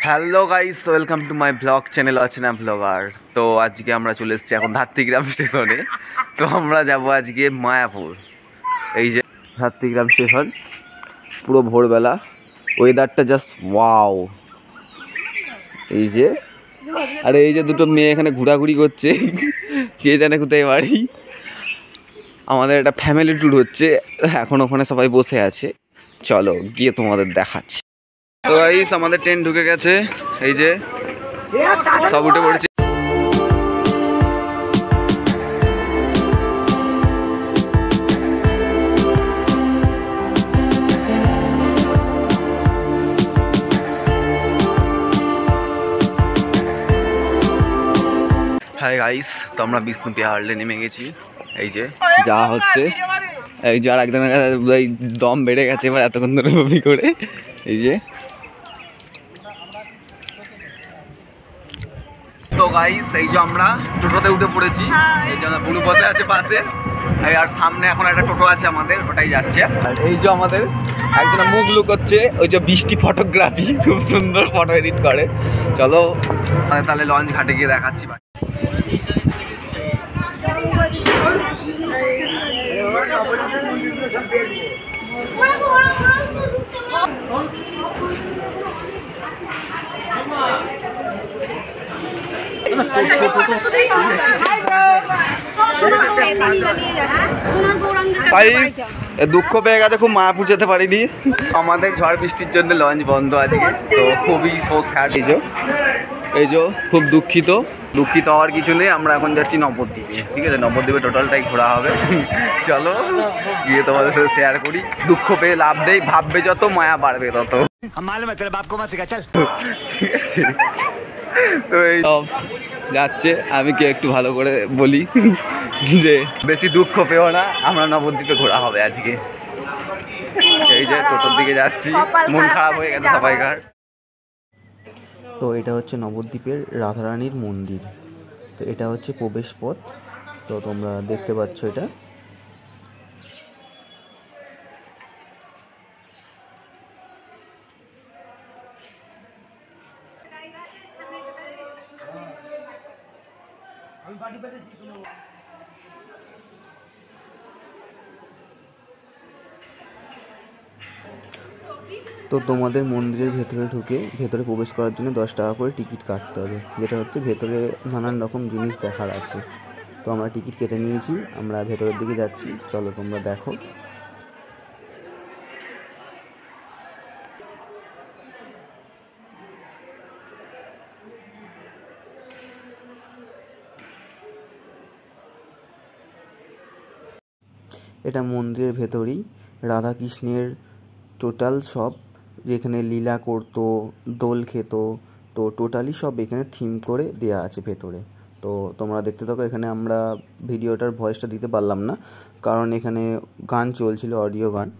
Hello guys, welcome to my blog channel অচেনা blogger. তো আজকে আমরা চলে এসেছি এখন ধাত্রীগ্রাম স্টেশনে। তো আমরা যাব আজকে মায়াপুর। এই যে ধাত্রীগ্রাম স্টেশন, পুরো ভোরবেলা, ওয়েদারটা জাস্ট ওয়াও। এই যে আরে এই যে দুটো মেয়ে এখানে ঘোরাঘুরি করছে, কে জানে কোথায় বাড়ি। আমাদের একটা ফ্যামিলি ট্যুর হচ্ছে, এখন ওখানে সবাই বসে আছে। চলো গিয়ে তোমাদের দেখাচ্ছি। তো গাইস আমাদের ট্রেন ঢুকে গেছে, এই যে সব উঠে পড়েছে। হাই গাইস, তো আমরা বিষ্ণুপি হারলে নেমে গেছি। এই যে যা হচ্ছে, এই যে আর একজনের কাছে দম বেড়ে গেছে এবার এতক্ষণ ধরে বমি করে। এই যে তো গাইস, এই যে আমরা টোটোতে উঠে পড়েছি। এই যে বুড়ো বসে আছে পাশে, আর সামনে এখন একটা টোটো আছে আমাদের, ওটাই যাচ্ছে। আর এই যে আমাদের একজন মুখ লুকোচ্ছে, ওই যে বৃষ্টি ফটোগ্রাফি, খুব সুন্দর ফটো এডিট করে। চলো তাহলে লঞ্চ ঘাটে গিয়ে দেখাচ্ছি। দুঃখ পেয়ে গেছে, খুব মায়াপুর যেতে পারিনি। আমাদের ঝড় বৃষ্টির জন্য লঞ্চ বন্ধ আজকে, তো খুবই সো স্যাড। এই যে খুব দুঃখিত হওয়ার কিছু নেই। আমরা এখন যাচ্ছি নবদ্বীপে, ঠিক আছে? নবদ্বীপে টোটালটাই ঘোরা হবে। চলো গিয়ে তোমাদের সাথে শেয়ার করি। দুঃখ পেয়ে লাভ নেই, ভাববে যত মায়া বাড়বে তত। ঠিক আছে, তো এই যাচ্ছে। আমি কি একটু ভালো করে বলি যে বেশি দুঃখ পেও না, আমরা নবদ্বীপে ঘোরা হবে আজকে। এই যে টোটোর দিকে যাচ্ছি, মন খারাপ হয়ে গেছে সবাইকার। তো এটা হচ্ছে নবদ্বীপের রাধারানীর মন্দির। তো এটা হচ্ছে প্রবেশ পথ। তো তোমরা দেখতে পাচ্ছ এটা। তো তোমাদের মন্দিরের ভেতরে প্রবেশ করার জন্য 10 টাকা করে টিকিট কাটতে হবে, যেটা হচ্ছে ভেতরে নানান রকম জিনিস দেখার আছে। তো আমরা টিকিট কেটে নিয়েছি, আমরা ভেতরের দিকে যাচ্ছি। চলো তোমরা দেখো। এটা মন্দিরের ভেতরেই রাধাকৃষ্ণের টোটাল সব, যেখানে লীলা করতো, দোল খেত, তো টোটালি সব এখানে থিম করে দেয়া আছে ভেতরে। তো তোমরা দেখতে থাকো। এখানে আমরা ভিডিওটার ভয়েসটা দিতে পারলাম না, কারণ এখানে গান চলছিল, অডিও গান।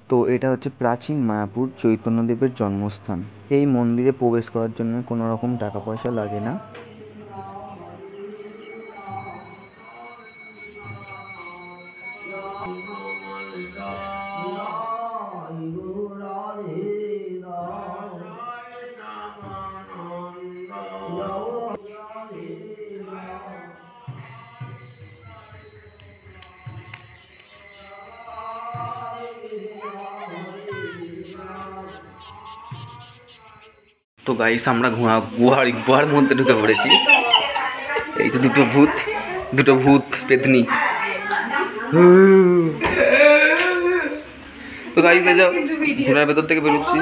তো এটা হচ্ছে প্রাচীন মায়াপুর চৈতন্যদেবের জন্মস্থান। এই মন্দিরে প্রবেশ করার জন্য কোনো রকম টাকা পয়সা লাগে না। তো গাইস আমরা গুহার মধ্যে ঢুকে পড়েছি। এই তো দুটো ভূত পেতনি। তো গাইস এই যাও ঘোড়ার ভেতর থেকে বেরোচ্ছি।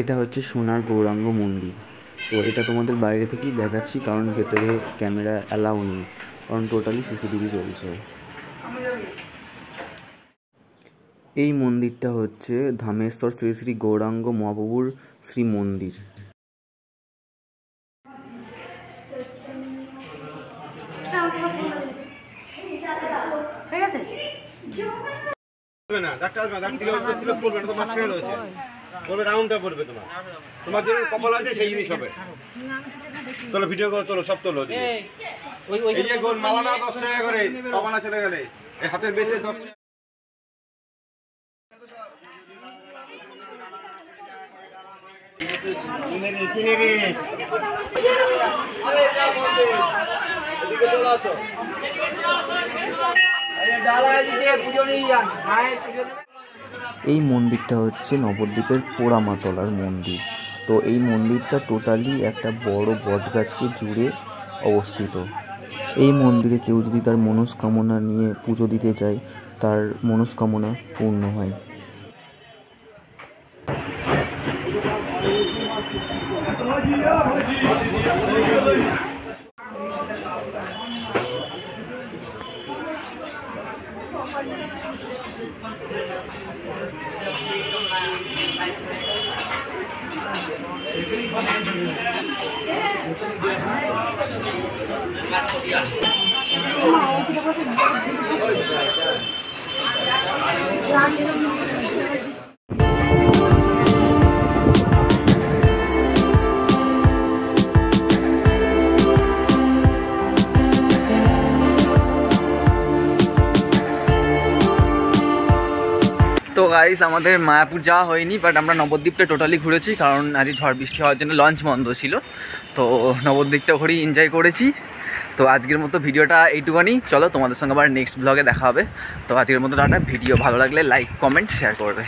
এটা হচ্ছে সোনার গৌরাঙ্গ মন্দির। তো এটা তোমাদের বাইরে থেকেই দেখাচ্ছি, কারণ ভেতরে ক্যামেরা অ্যালাউ নেই, কারণ টোটালি সিসিটিভি চলছে। এই মন্দিরটা হচ্ছে ধামেশ্বর শ্রী শ্রী গৌরাঙ্গ মহাপ্রভুর শ্রী মন্দির। তোমার যে কপাল আছে সেই জিনিস হবে। তোলো ভিডিও করে তোলো, সব তোলো। এই যে গোল মালাটা 10 টাকা করে, পাবানা চলে গেলে এই হাতের বেশে 10 টাকা। এই মন্দিরটা হচ্ছে নবদ্বীপের পোড়ামাতলার মন্দির। তো এই মন্দিরটা টোটালি একটা বড় বটগাছকে জুড়ে অবস্থিত। এই মন্দিরে কেউ যদি তার মনস্কামনা নিয়ে পুজো দিতে চায়, তার মনস্কামনা পূর্ণ হয়। তো গাইস আমাদের মায়াপুর যাওয়া হয়নি, বাট আমরা নবদ্বীপটা টোটালি ঘুরেছি, কারণ আজ ঝড় বৃষ্টি হওয়ার জন্য লঞ্চ বন্ধ ছিল। তো নবদ্বীপটা ঘুরেই এনজয় করেছি। তো আজকের মতো ভিডিওটা এইটুখানি, চলো তোমাদের সঙ্গে আবার নেক্সট ব্লগে দেখা হবে। তো আজকের মতো টাটা, ভিডিও ভালো লাগলে লাইক কমেন্ট শেয়ার করবে।